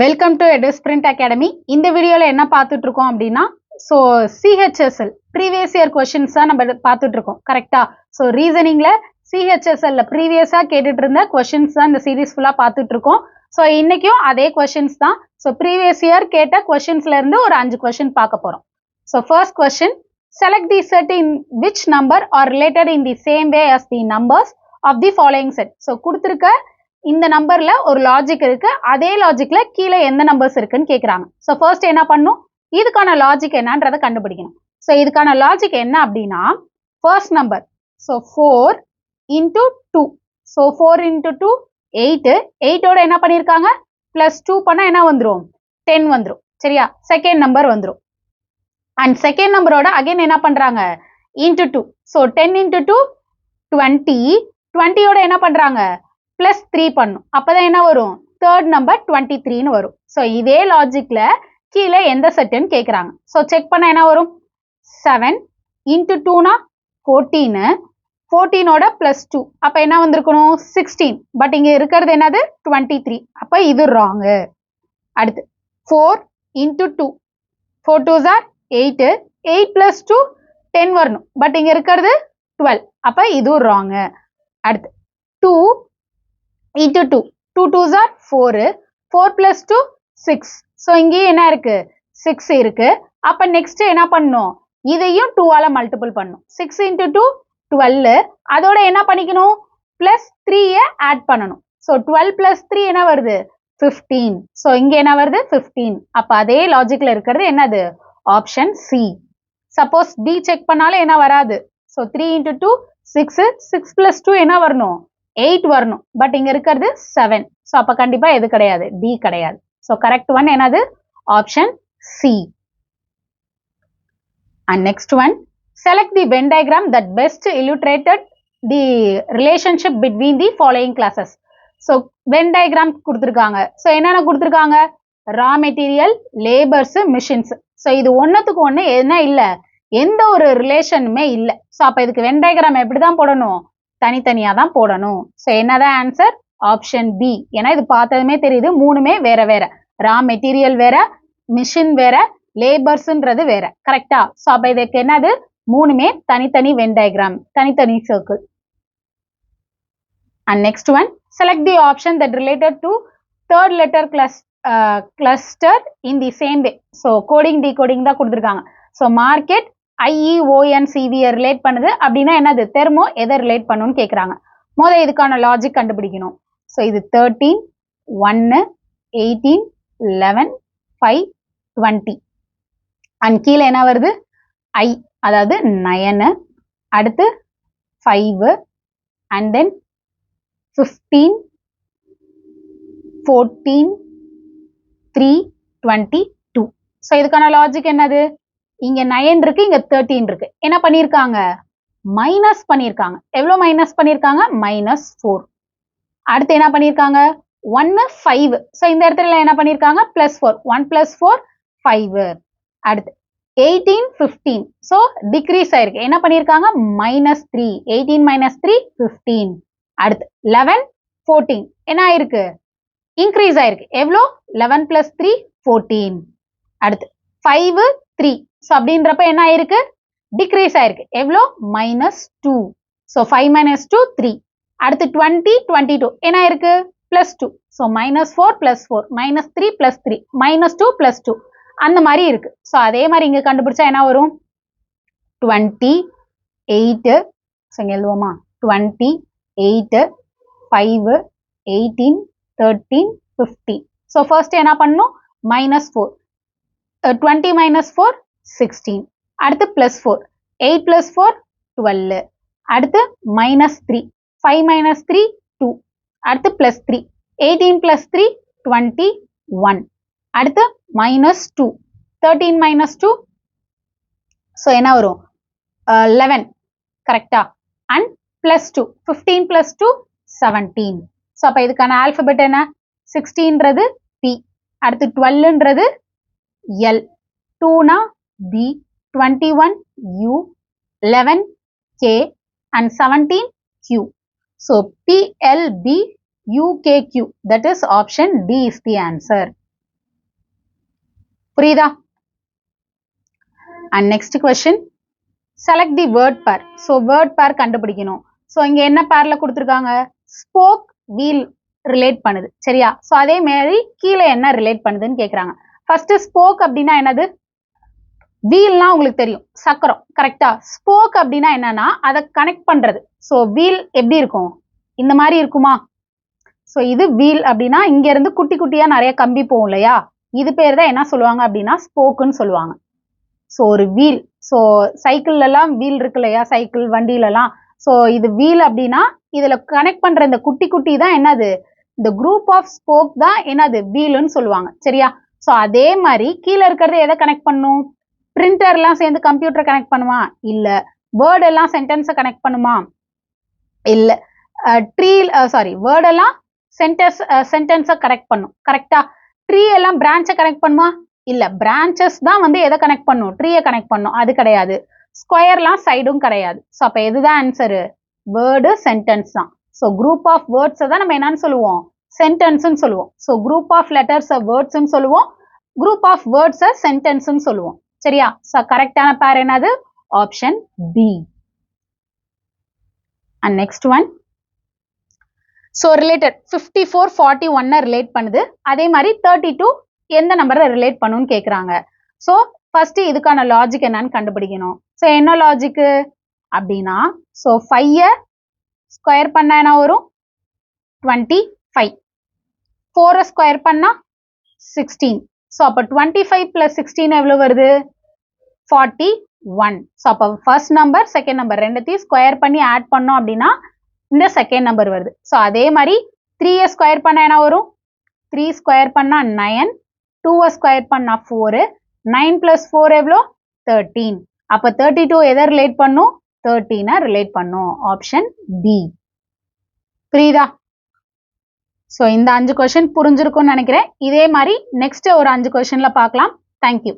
Welcome to EduSprint Academy. இந்த வீடியோல என்ன பார்த்துட்டு இருக்கோம் அப்படின்னா CHSL ப்ரீவியஸ் இயர் கொஸ்டின்ஸ் தான் நம்ம பார்த்துட்டு இருக்கோம் கரெக்டா. ரீசனிங்ல CHSL ப்ரீவியஸா கேட்டுட்டு இருந்த கொஸ்டின்ஸ் தான் இந்த சீரீஸ் ஃபுல்லா பார்த்துட்டு இருக்கோம். இன்னைக்கும் அதே கொஸ்டின்ஸ் தான். ப்ரீவியஸ் இயர் கேட்ட கொஸ்டின்ஸ்ல இருந்து ஒரு 5 கொஸ்டின் பார்க்க போறோம். First question, select the set in which number are related in the same way as the numbers of the following set. கொடுத்திருக்க இந்த நம்பர்ல ஒரு லாஜிக் இருக்கு, அதே லாஜிக்ல கீழே எந்த நம்பர்ஸ் இருக்குன்னு கேக்குறாங்க. ஃபர்ஸ்ட் என்ன பண்ணும், இதுக்கான லாஜிக் என்னன்றதை கண்டுபிடிக்கணும். இதுக்கான லாஜிக் என்ன அப்படின்னா, ஃபர்ஸ்ட் நம்பர் 4 into 2. 4 into 2 8. 8ஓட என்ன பண்ணிருக்காங்க, பிளஸ் 2 பண்ணா என்ன வந்துரும், 10 வந்துரும். சரியா, செகண்ட் நம்பர் வந்துரும். அண்ட் செகண்ட் நம்பரோட அகைன் என்ன பண்றாங்க, into 2. 10 into 2 20. 20ஓட என்ன பண்றாங்க, பிளஸ் 3 பண்ணும். அப்பதான் என்ன வரும், தேர்ட் நம்பர் 23ன்னு வரும். இதே லாஜிக்ல கீழே எந்த செட்டுன்னு கேக்குறாங்க. செக் பண்ண என்ன வரும், 7 into 2னா 14. 14ஓட பிளஸ் 2 அப்ப என்ன வந்திருக்கணும், 16. பட் இங்க இருக்கிறது என்னது, 23. அப்ப இது ராங். அடுத்து 4 into 2. 4 2s are 8. 8 plus 2 10 வரணும். பட் இங்க இருக்கிறது 12. அப்ப இது ராங். அடுத்து 2 into 2. 2 2s are 4. 4 plus 2 6. இங்கேயும் என்ன இருக்கு, 6 இருக்கு. அப்ப நெக்ஸ்ட் என்ன பண்ணும், இதையும் 2 ஆல மல்டிபிள் பண்ணும். 6 into 2 12. அதோட என்ன பண்ணிக்கணும், பிளஸ் 3 ஆட் பண்ணணும். 12 plus 3 என்ன வருது, 15. இங்க என்ன வருது, 15. அப்ப அதே லாஜிக்ல இருக்கிறது என்னது, option C. Suppose D check பண்ணாலும் என்ன வராது. 3 into 2 6. 6 plus 2 என்ன வரணும், 8 வரணும். பட் இங்க இருக்கிறது 7. அப்ப கண்டிப்பா எது கிடையாது, டி கிடையாது. கரெக்ட் ஒன் என்னது, option C. And next one, select the Venn diagram that best illustrated the relationship between the following classes. Venn diagram கொடுத்திருக்காங்க. என்னென்ன கொடுத்திருக்காங்க, raw material, labors, machines. இது ஒன்னத்துக்கு ஒண்ணு என்ன இல்ல, எந்த ஒரு ரிலேஷனுமே இல்ல. அப்ப இதுக்கு Venn diagram எப்படிதான் போடணும், தனித்தனியா தான் போடணும். என்னதான் ஆன்சர், ஆப்ஷன் பி. ஏன்னா இது பார்த்ததுமே தெரியுது, மூணுமே வேற வேற. ரா மெட்டீரியல் வேற, மிஷின் வேற, லேபர்ஸ்ன்றது வேற. கரெக்டா. அப்ப இதுக்கு என்னது, மூணுமே தனித்தனி வென் டயக்ராம், தனித்தனி circle. And next one, select the option that related to third letter cluster in the same way. Coding decoding தான் கொடுத்துருக்காங்க. மார்க்கெட் IEONCV ரிலேட் பண்ணுது அப்படின்னா என்னது, தெர்மோ எதை ரிலேட் பண்ணுன்னு கேட்குறாங்க. முதல்ல இதுக்கான லாஜிக் கண்டுபிடிக்கணும். இது 13 1 18 11 5 20. அண்ட் கீழே என்ன வருது, ஐ, அதாவது 9. அடுத்து 5 அண்ட் தென் 15 14 3 22. இதுக்கான லாஜிக் என்னது, இங்க 9 இருக்கு, இங்க 13 இருக்கு. என்ன பண்ணிருக்காங்க, மைனஸ் பண்ணிருக்காங்க. எவ்வளவு மைனஸ் பண்ணிருக்காங்க, -4. அடுத்து என்ன பண்ணிருக்காங்க, 1 5. இந்த இடத்துல என்ன பண்ணிருக்காங்க, +4. 1 + 4 5. அடுத்து 18 15. டிக்ரீஸ் ஆயிருக்கு. என்ன பண்ணிருக்காங்க, -3. 18 - 3 15. அடுத்து 11 14. என்ன ஆயிருக்கு, இன்க்ரீஸ் ஆயிருக்கு. எவ்வளோ, 11 + 3 14. அடுத்து 5 3. அப்படின்றப்ப என்ன ஆயிருக்கு, டிக்ரீஸ் ஆயிருக்கு. எவ்வளோ, -2. 5 - 2 3. அடுத்து 20 22. என்ன ஆயிருக்கு, +2. -4 + 4 -3 + 3 -2 + 2 அந்த மாதிரி இருக்கு. அதே மாதிரி இங்க கண்டுபிடிச்சா என்ன வரும், 28. இங்க எழுதுவோமா, 28 5 18 13 15. ஃபர்ஸ்ட் என்ன பண்ணணும், -4. 20 - 4 16. அடுத்து +4. 8 + 4 12. அடுத்து -3. 5 - 3 2. அடுத்து +3. 18 + 3 21. அடுத்து -2. 13 - 2 என்ன வரும், 11. கரெக்டா. அண்ட் +2. 15 + 2 17. அப்ப இதுக்கான ஆல்பபெட் என்ன, 16ன்றது P. அடுத்து 12ன்றது L. 2னா B. 21 U. 11 K and 17 Q. PLB UKQ. That is option D is the answer. புரியுதா? And next question, select the word பேர். ஸோ வேர்ட் பேர் கண்டுபிடிக்கணும். ஸோ இங்க என்ன பேர்ல கொடுத்துருக்காங்க? ஸ்போக் வீல் ரிலேட் பண்ணுது, சரியா? ஸோ அதே மாதிரி கீழே என்ன ரிலேட் பண்ணுதுன்னு கேட்குறாங்க. ஃபர்ஸ்ட் ஸ்போக் அப்படின்னா என்னது? வீல்னா உங்களுக்கு தெரியும், சக்கரம், கரெக்டா? ஸ்போக் அப்படின்னா என்னன்னா அதை கனெக்ட் பண்றது. ஸோ வீல் எப்படி இருக்கும்? இந்த மாதிரி இருக்குமா? ஸோ இது வீல் அப்படின்னா இங்க இருந்து குட்டி குட்டியா நிறைய கம்பி போகும் இல்லையா? இது பேர் தான் என்ன சொல்லுவாங்க அப்படின்னா ஸ்போக்குன்னு சொல்லுவாங்க. ஸோ ஒரு வீல், ஸோ சைக்கிள்ல எல்லாம் வீல் இருக்கு இல்லையா? சைக்கிள் வண்டியில எல்லாம். ஸோ இது வீல் அப்படின்னா இதுல கனெக்ட் பண்ற இந்த குட்டி குட்டி தான் என்னது? இந்த குரூப் ஆஃப் ஸ்போக் தான் என்னது? வீல்னு சொல்லுவாங்க, சரியா? ஸோ அதே மாதிரி கீழே இருக்கிறது எதை கனெக்ட் பண்ணும்? பிரிண்டர் எல்லாம் சேர்ந்து கம்ப்யூட்டர் கனெக்ட் பண்ணுமா? இல்ல. வேர்ட் எல்லாம் சென்டென்ஸை கனெக்ட் பண்ணுமா? இல்ல. வேர்ட் எல்லாம் சென்டென்ஸை கனெக்ட் பண்ணும், கரெக்டா? ட்ரீ எல்லாம் பிரான்ச்சை கனெக்ட் பண்ணுமா? இல்ல. பிரான்ச்சஸ் தான் வந்து எதை கனெக்ட் பண்ணும்? ட்ரீயை கனெக்ட் பண்ணும், அது கிடையாது. ஸ்கொயர்லாம் சைடும் கிடையாது. ஸோ அப்ப எதுதான் ஆன்சரு? வேர்டு சென்டென்ஸ் தான். ஸோ குரூப் ஆஃப் வேர்ட்ஸை தான் நம்ம என்னன்னு சொல்லுவோம்? சென்டென்ஸ்ன்னு சொல்லுவோம். ஸோ குரூப் ஆஃப் லெட்டர்ஸை வேர்ட்ஸ்ன்னு சொல்லுவோம், குரூப் ஆஃப் வேர்ட்ஸை சென்டென்ஸ்ன்னு சொல்லுவோம், சரியா? ஸோ கரெக்டான பேர் என்னது? Option B. And next one, so related 54 41 relate பண்ணுது. அதே மாதிரி 32 எந்த நம்பரை ரிலேட் பண்ணுன்னு கேட்குறாங்க. ஸோ ஃபர்ஸ்ட் இதுக்கான லாஜிக் என்னன்னு கண்டுபிடிக்கணும். ஸோ என்ன லாஜிக்கு அப்படின்னா, ஸோ 5 ஸ்கொயர் பண்ணா என்ன வரும்? 25. 4 ஸ்கொயர் பண்ணா 16. ஸோ அப்போ 25 பிளஸ் 16 எவ்வளோ வருது? 41. ஸோ அப்போ ஃபர்ஸ்ட் நம்பர் செகண்ட் நம்பர் ரெண்டுத்தையும் ஸ்கொயர் பண்ணி ஆட் பண்ணோம் அப்படின்னா இந்த செகண்ட் நம்பர் வருது. ஸோ அதே மாதிரி 3 ஸ்கொயர் பண்ணா என்ன வரும்? 3 ஸ்கொயர் பண்ணா 9, 2 ஸ்கொயர் பண்ணா 4, 9 பிளஸ் 4 எவ்வளோ? 13. அப்போ 32 எதை ரிலேட் பண்ணும்? 13 ரிலேட் பண்ணும். Option B. புரியுதா? ஸோ இந்த 5 கொஸ்டின் புரிஞ்சிருக்கும்னு நினைக்கிறேன். இதே மாதிரி நெக்ஸ்ட் ஒரு 5 கொஸ்டின்ல பார்க்கலாம். தேங்க்யூ.